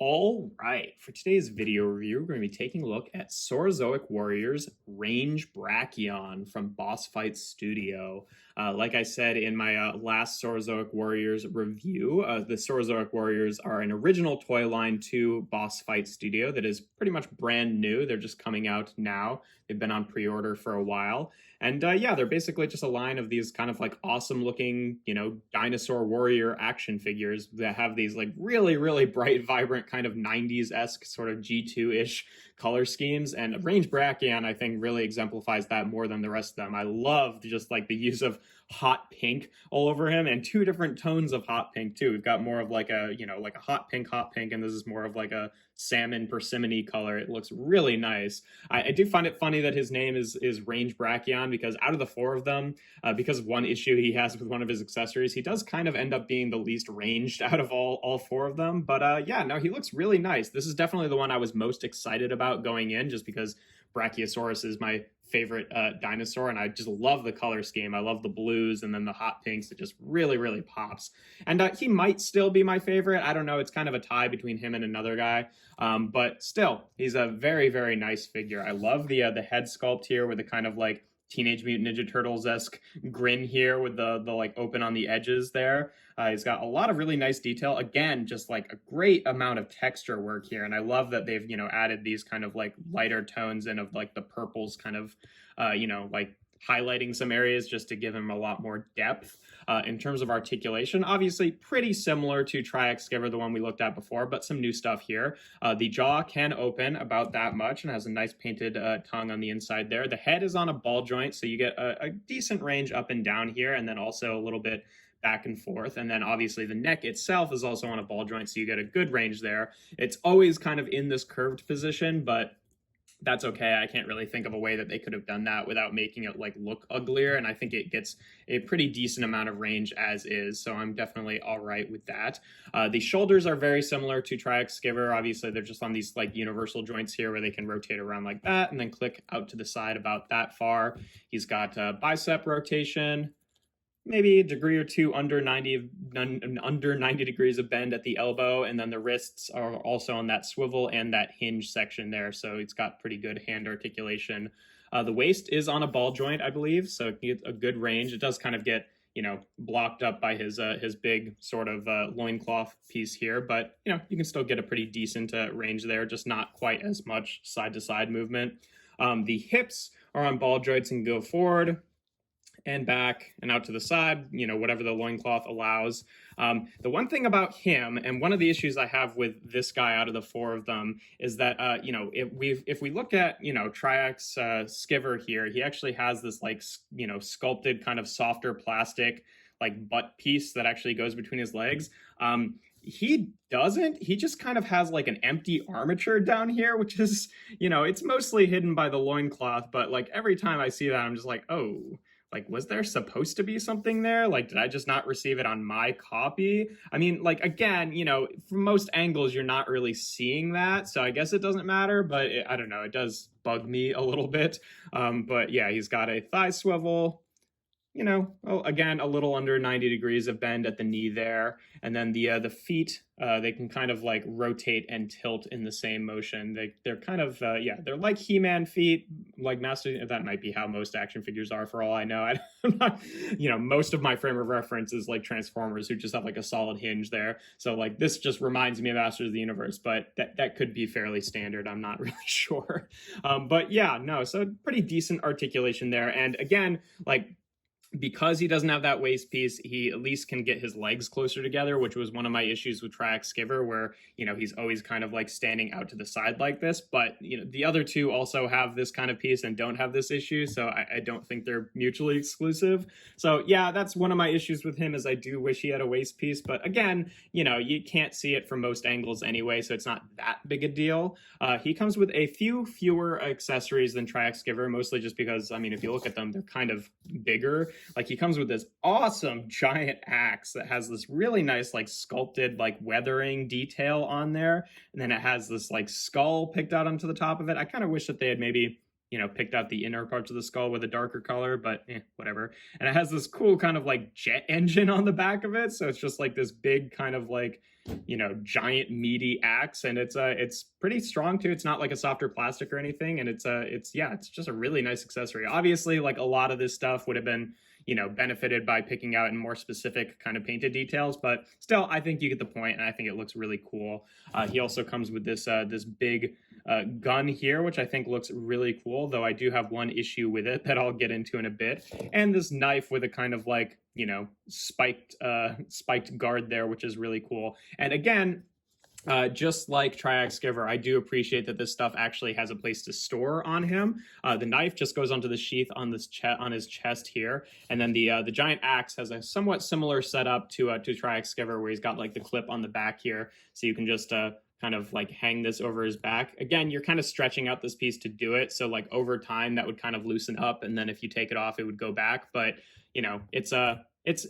All right, for today's video review, we're going to be taking a look at Saurozoic Warriors Range Brakhion from Boss Fight Studio. Like I said in my last Saurozoic Warriors review, the Saurozoic Warriors are an original toy line to Boss Fight Studio that is pretty much brand new. They're just coming out now. They've been on pre-order for a while. And yeah, they're basically just a line of these kind of like awesome looking, dinosaur warrior action figures that have these like really, really bright, vibrant kind of 90s-esque sort of G2-ish color schemes. And Range Brakhion, I think, really exemplifies that more than the rest of them. I love just like the use of hot pink all over him and two different tones of hot pink too. We've got more of like a, like a hot pink, and this is more of like a salmon persimmon color. It looks really nice. I do find it funny that his name is Range Brakhion because out of the four of them, because of one issue he has with one of his accessories, he does kind of end up being the least ranged out of all four of them. But yeah, no, he looks really nice. This is definitely the one I was most excited about going in just because Brachiosaurus is my favorite dinosaur, and I just love the color scheme. I love the blues and then the hot pinks. It just really, really pops. And he might still be my favorite. I don't know. It's kind of a tie between him and another guy. But still, he's a very, very nice figure. I love the head sculpt here with the kind of like Teenage Mutant Ninja Turtles-esque grin here with the like open on the edges there. He's got a lot of really nice detail. Again, just like a great amount of texture work here. And I love that they've, added these kind of like lighter tones in of like the purples kind of, like highlighting some areas just to give him a lot more depth. In terms of articulation, obviously pretty similar to Triax Skiver, the one we looked at before, but some new stuff here. The jaw can open about that much and has a nice painted tongue on the inside there. The head is on a ball joint, so you get a decent range up and down here, and then also a little bit back and forth. And then obviously the neck itself is also on a ball joint, so you get a good range there. It's always kind of in this curved position, but that's okay. I can't really think of a way that they could have done that without making it like look uglier. And I think it gets a pretty decent amount of range as is. So I'm definitely all right with that. The shoulders are very similar to Triax Skiver. Obviously, they're just on these like universal joints here where they can rotate around like that and then click out to the side about that far. He's got bicep rotation, maybe a degree or two under 90 degrees of bend at the elbow, and then the wrists are also on that swivel and that hinge section there, so it's got pretty good hand articulation. The waist is on a ball joint, I believe, so it gets a good range. It does kind of get blocked up by his big sort of loincloth piece here, but you can still get a pretty decent range there, just not quite as much side to side movement. The hips are on ball joints and go forward and back and out to the side, whatever the loincloth allows. The one thing about him, and one of the issues I have with this guy out of the four of them, is that, if we look at, Triax Skiver here, he actually has this like, sculpted kind of softer plastic like butt piece that actually goes between his legs. He doesn't. He just kind of has like an empty armature down here, which is, it's mostly hidden by the loincloth, but like every time I see that, I'm just like, oh, like, was there supposed to be something there? Like, did I just not receive it on my copy? I mean, like, again, from most angles, you're not really seeing that. So I guess it doesn't matter, but I don't know. It does bug me a little bit. But yeah, he's got a thigh swivel. Again, a little under 90 degrees of bend at the knee there. And then the feet, they can kind of like rotate and tilt in the same motion. They're kind of, they're like He-Man feet, like Master. That might be how most action figures are for all I know. I'm not, most of my frame of reference is like Transformers, who just have like a solid hinge there. So like this just reminds me of Masters of the Universe, but that could be fairly standard. I'm not really sure. But yeah, no, so pretty decent articulation there. And again, like, because he doesn't have that waist piece, he at least can get his legs closer together, which was one of my issues with Triax Skiver, where, he's always kind of like standing out to the side like this. But, the other two also have this kind of piece and don't have this issue. So I don't think they're mutually exclusive. So yeah, that's one of my issues with him, is I do wish he had a waist piece. But again, you can't see it from most angles anyway, so it's not that big a deal. He comes with a few fewer accessories than Triax Skiver, mostly just because, I mean, if you look at them, they're kind of bigger. Like, he comes with this awesome giant axe that has this really nice like sculpted like weathering detail on there, and then it has this like skull picked out onto the top of it. I kind of wish that they had maybe picked out the inner parts of the skull with a darker color, but whatever. And it has this cool kind of like jet engine on the back of it, so it's just like this big kind of like you know, giant meaty axe, and it's pretty strong too. It's not like a softer plastic or anything, and it's yeah, it's just a really nice accessory. Obviously, like a lot of this stuff would have been, you know, benefited by picking out in more specific kind of painted details, but still, I think you get the point, and I think it looks really cool. He also comes with this this big gun here, which I think looks really cool, though I do have one issue with it that I'll get into in a bit. And this knife with a kind of like, you know, spiked guard there, which is really cool. And again, just like Triax Giver, I do appreciate that this stuff actually has a place to store on him. The knife just goes onto the sheath on this on his chest here, and then the giant axe has a somewhat similar setup to Triax Giver, where he's got like the clip on the back here, so you can just kind of like hang this over his back. Again, you're kind of stretching out this piece to do it, so like over time that would kind of loosen up, and then if you take it off, it would go back. But you know, it's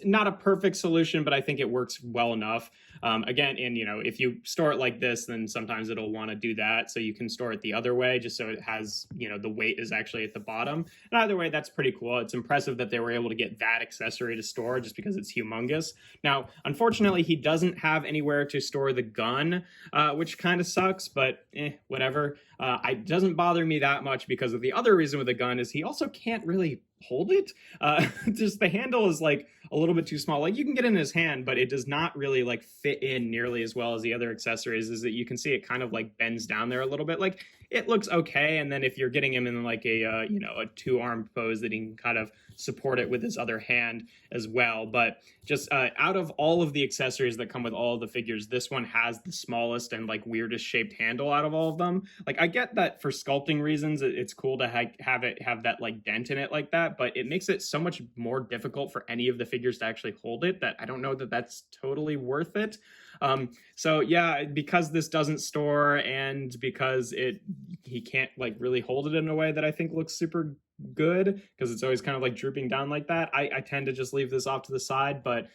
not a perfect solution, but I think it works well enough. Again, and you know, if you store it like this, then sometimes it'll want to do that. So you can store it the other way, just so it has, you know, the weight is actually at the bottom. And either way, that's pretty cool. It's impressive that they were able to get that accessory to store, just because it's humongous. Now, unfortunately, he doesn't have anywhere to store the gun, which kind of sucks, but whatever. It doesn't bother me that much, because of the other reason with the gun is he also can't really hold it. Just the handle is like a little bit too small. Like you can get in his hand, but it does not really like fit in nearly as well as the other accessories. Is that you can see it kind of like bends down there a little bit. Like it looks okay, and then if you're getting him in like a you know, a two-armed pose, that he can kind of support it with his other hand as well. But just out of all of the accessories that come with all of the figures, this one has the smallest and like weirdest shaped handle out of all of them. Like I get that for sculpting reasons, it's cool to have that like dent in it like that, but it makes it so much more difficult for any of the figures to actually hold it, that I don't know that that's totally worth it. So yeah, because this doesn't store, and because he can't like really hold it in a way that I think looks super good, because it's always kind of like drooping down like that, I tend to just leave this off to the side. But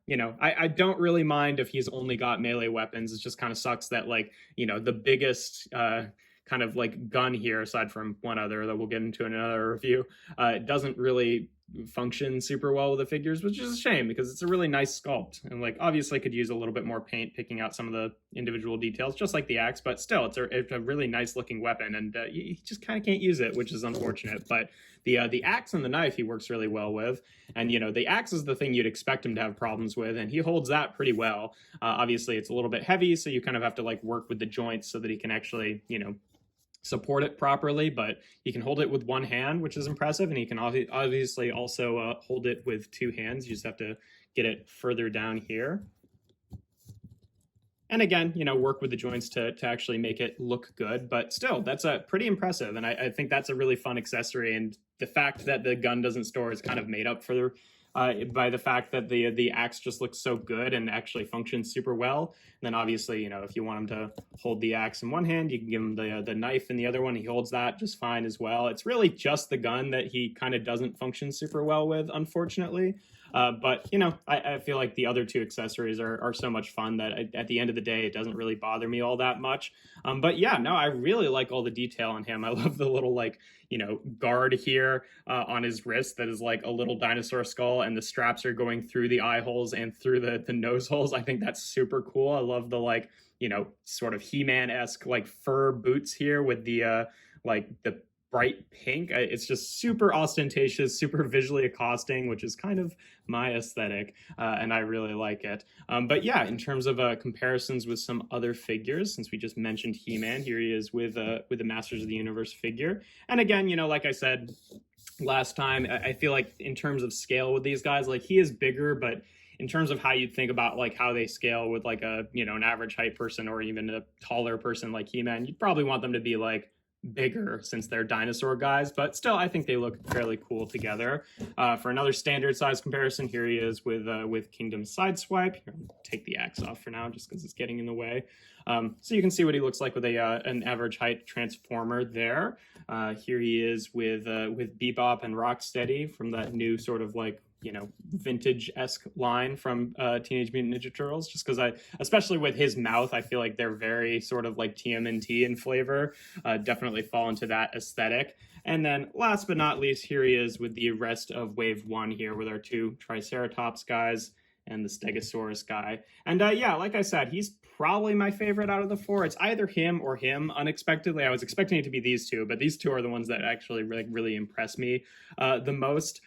you know, I don't really mind if he's only got melee weapons. It just kind of sucks that, like, you know, the biggest kind of like gun here, aside from one other that we'll get into in another review, doesn't really function super well with the figures, which is a shame, because it's a really nice sculpt, and like obviously could use a little bit more paint picking out some of the individual details, just like the axe, but still it's a really nice looking weapon, and you just kind of can't use it, which is unfortunate. But the axe and the knife he works really well with, and you know, the axe is the thing you'd expect him to have problems with, and he holds that pretty well. Obviously it's a little bit heavy, so you kind of have to like work with the joints so that he can actually, you know, support it properly, but he can hold it with one hand, which is impressive, and he can obviously also hold it with two hands. You just have to get it further down here. And again, you know, work with the joints to actually make it look good, but still, that's pretty impressive, and I think that's a really fun accessory, and the fact that the gun doesn't store is kind of made up for by the fact that the axe just looks so good and actually functions super well. And then obviously, you know, if you want him to hold the axe in one hand, you can give him the knife in the other one. He holds that just fine as well. It's really just the gun that he kind of doesn't function super well with, unfortunately. But, you know, I feel like the other two accessories are so much fun that at the end of the day, it doesn't really bother me all that much. But yeah, no, I really like all the detail on him. I love the little, like, you know, guard here on his wrist that is like a little dinosaur skull, and the straps are going through the eye holes and through the nose holes. I think that's super cool. I love the, like, you know, sort of He-Man-esque like fur boots here with the like the bright pink. It's just super ostentatious, super visually accosting, which is kind of my aesthetic, and I really like it. But yeah, in terms of comparisons with some other figures, since we just mentioned He-Man, here he is with the Masters of the Universe figure. And again, you know, like I said last time, I feel like in terms of scale with these guys, like he is bigger, but in terms of how you'd think about like how they scale with like a, you know, an average height person or even a taller person like He-Man, you'd probably want them to be like bigger since they're dinosaur guys, but still I think they look fairly cool together. For another standard size comparison, here he is with Kingdom's Sideswipe. Here, I'll take the axe off for now just because it's getting in the way. So you can see what he looks like with an average height transformer there. Here he is with Bebop and Rocksteady from that new sort of like, you know, vintage-esque line from Teenage Mutant Ninja Turtles, just because especially with his mouth, I feel like they're very sort of like TMNT in flavor, definitely fall into that aesthetic. And then last but not least, here he is with the rest of Wave 1 here with our two Triceratops guys. and the Stegosaurus guy. And yeah, like I said, he's probably my favorite out of the four. It's either him or him, unexpectedly. I was expecting it to be these two, but these two are the ones that actually really impress me the most.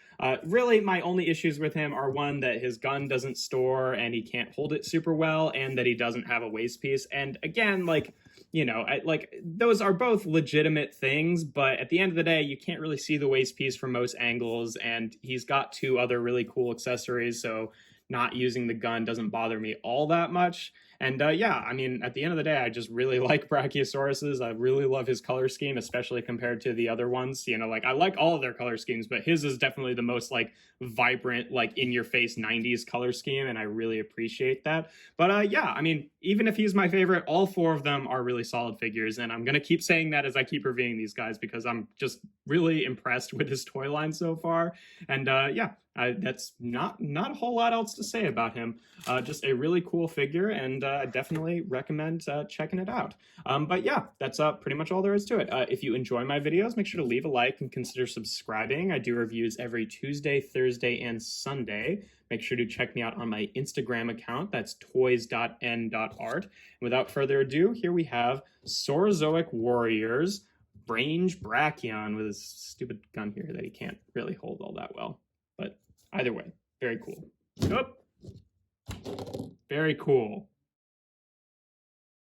Really, my only issues with him are one, that his gun doesn't store and he can't hold it super well, and that he doesn't have a waist piece. And again, like, you know, like those are both legitimate things, but at the end of the day, you can't really see the waist piece from most angles, and he's got two other really cool accessories, so not using the gun doesn't bother me all that much. And yeah, I mean, at the end of the day, I just really like Brachiosauruses. I really love his color scheme, especially compared to the other ones. You know, like I like all of their color schemes, but his is definitely the most like vibrant, like in your face 90s color scheme, and I really appreciate that. But yeah, I mean, even if he's my favorite, all four of them are really solid figures, and I'm gonna keep saying that as I keep reviewing these guys because I'm just really impressed with his toy line so far. And yeah, that's not a whole lot else to say about him. Just a really cool figure, and I definitely recommend checking it out. But yeah, that's pretty much all there is to it. If you enjoy my videos, make sure to leave a like and consider subscribing. I do reviews every Tuesday, Thursday, and Sunday. Make sure to check me out on my Instagram account. That's toys.n.art. And without further ado, here we have Saurozoic Warriors, Range Brakhion, with his stupid gun here that he can't really hold all that well. But either way, very cool. Oh, very cool.